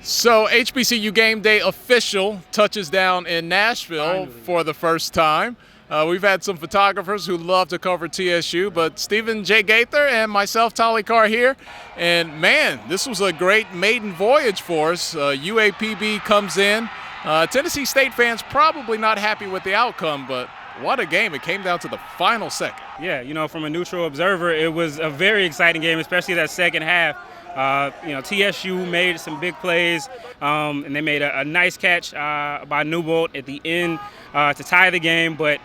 So HBCU Game Day official touches down in Nashville Finally. for the first time. We've had some photographers who love to cover TSU, but Stephen J. Gaither and myself, Tolly Carr, here. And man, this was a great maiden voyage for us. UAPB comes in. Tennessee State fans probably not happy with the outcome, but what a game. It came down to the final second. Yeah, from a neutral observer, it was a very exciting game, especially that second half. TSU made some big plays, and they made a nice catch by Newbold at the end to tie the game, but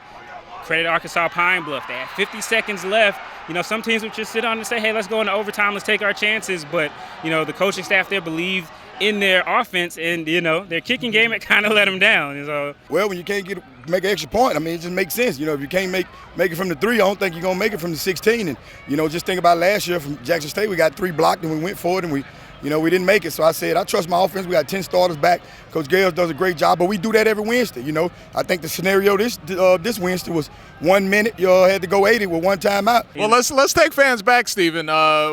credit Arkansas Pine Bluff. They had 50 seconds left. Some teams would just sit on and say, hey, let's go into overtime, let's take our chances, but, the coaching staff there believed in their offense, and, their kicking game, it kind of let them down. So, well, when you can't make an extra point, it just makes sense. If you can't make it from the 3, I don't think you're going to make it from the 16. And, just think about last year from Jackson State, we got 3 blocked and we went forward and we didn't make it. So I said, I trust my offense. We got 10 starters back. Coach Gales does a great job, but we do that every Wednesday. I think the scenario this Wednesday was 1 minute. You had to go 80 with one timeout. Well, let's take fans back, Stephen.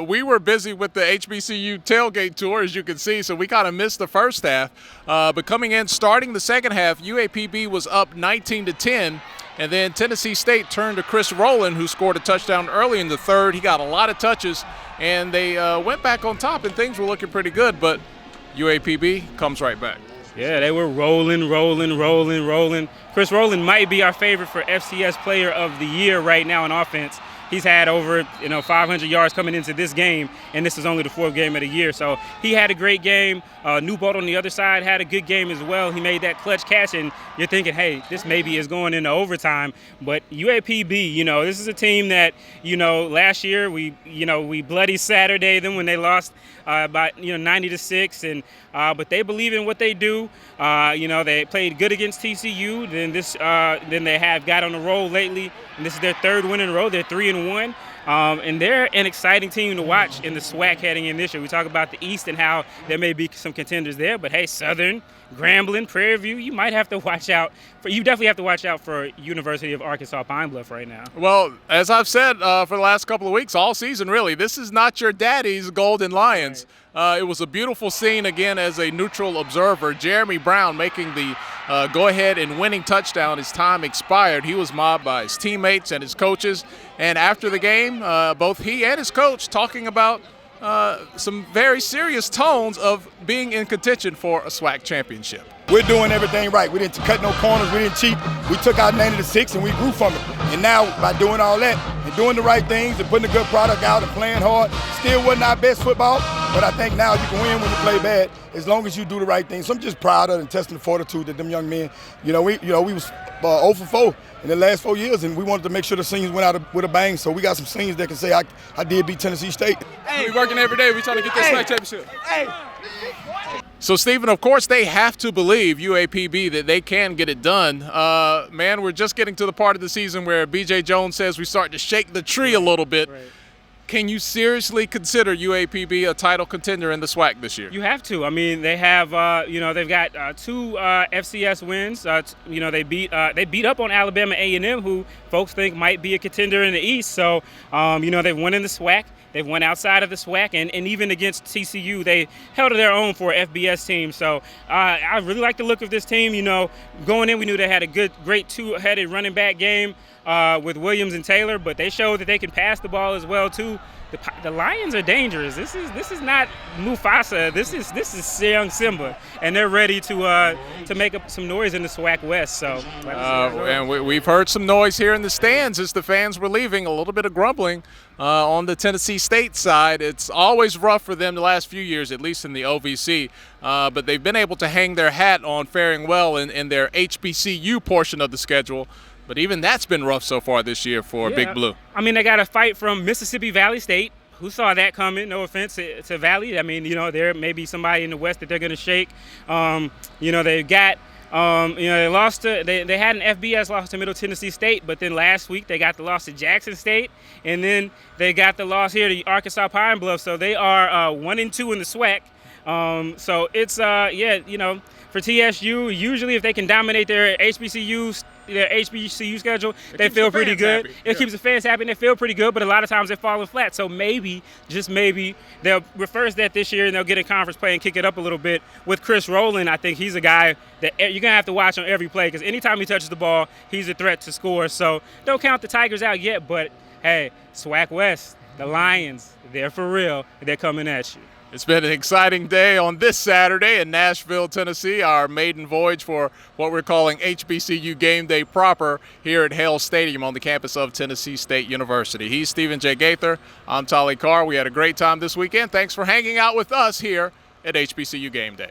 We were busy with the HBCU tailgate tour, as you can see, so we kind of missed the first half. But coming in, starting the second half, UAPB was up 19-10. And then Tennessee State turned to Chris Rowland, who scored a touchdown early in the third. He got a lot of touches, and they went back on top, and things were looking pretty good. But UAPB comes right back. Yeah, they were rolling. Chris Rowland might be our favorite for FCS Player of the Year right now in offense. He's had over 500 yards coming into this game, and this is only the 4th game of the year. So he had a great game. Newbold on the other side had a good game as well. He made that clutch catch, and you're thinking, hey, this maybe is going into overtime. But UAPB, this is a team that, last year we bloody Saturday them when they lost by 90-6, and but they believe in what they do. They played good against TCU. Then they have got on the roll lately, and this is their 3rd win in a row. They're 3-1. And they're an exciting team to watch in the SWAC heading in this year. We talk about the East and how there may be some contenders there, but hey, Southern, Grambling, Prairie View, you definitely have to watch out for University of Arkansas Pine Bluff right now. Well, as I've said for the last couple of weeks, all season really, this is not your daddy's Golden Lions. It was a beautiful scene, again, as a neutral observer. Jeremy Brown making the go-ahead and winning touchdown. His time expired. He was mobbed by his teammates and his coaches. And after the game, both he and his coach talking about some very serious tones of being in contention for a SWAC championship. We're doing everything right. We didn't cut no corners. We didn't cheat. We took out 90-6 and we grew from it. And now, by doing all that and doing the right things and putting a good product out and playing hard, still wasn't our best football. But I think now you can win when you play bad as long as you do the right thing. So I'm just proud of and testing the fortitude that them young men. We was 0 for 4 in the last 4 years, and we wanted to make sure the seniors went out with a bang. So we got some seniors that can say I did beat Tennessee State. Hey, we working every day. We trying to get this SWAC championship. So, Stephen, of course, they have to believe, UAPB, that they can get it done. Man, we're just getting to the part of the season where B.J. Jones says we start to shake the tree a little bit. Right. Can you seriously consider UAPB a title contender in the SWAC this year? You have to. I mean, they have, they've got 2 FCS wins. They beat up on Alabama A&M, who folks think might be a contender in the East. So, they've won in the SWAC. They've won outside of the SWAC, and even against TCU, they held their own for an FBS team. So I really like the look of this team. Going in, we knew they had a great 2-headed running back game with Williams and Taylor, but they showed that they can pass the ball as well too. The Lions are dangerous. This is not Mufasa. This is young Simba, and they're ready to make up some noise in the SWAC West. So, and we've heard some noise here in the stands as the fans were leaving. A little bit of grumbling on the Tennessee State side. It's always rough for them the last few years, at least in the OVC. But they've been able to hang their hat on faring well in their HBCU portion of the schedule. But even that's been rough so far this year for Big Blue. I mean, they got a fight from Mississippi Valley State. Who saw that coming? No offense to Valley. I mean, there may be somebody in the West that they're going to shake. They've got, they lost to, they had an FBS loss to Middle Tennessee State, but then last week they got the loss to Jackson State, and then they got the loss here to Arkansas Pine Bluff. So they are 1-2 in the SWAC. So it's for TSU, usually if they can dominate their HBCU schedule, they feel pretty good. It keeps the fans happy and they feel pretty good, but a lot of times they're falling flat. So maybe, just maybe, they'll reverse that this year and they'll get in conference play and kick it up a little bit. With Chris Rowland, I think he's a guy that you're going to have to watch on every play because anytime he touches the ball, he's a threat to score. So don't count the Tigers out yet, but hey, SWAC West, the Lions, they're for real. They're coming at you. It's been an exciting day on this Saturday in Nashville, Tennessee, our maiden voyage for what we're calling HBCU Game Day proper here at Hale Stadium on the campus of Tennessee State University. He's Stephen J. Gaither. I'm Tolly Carr. We had a great time this weekend. Thanks for hanging out with us here at HBCU Game Day.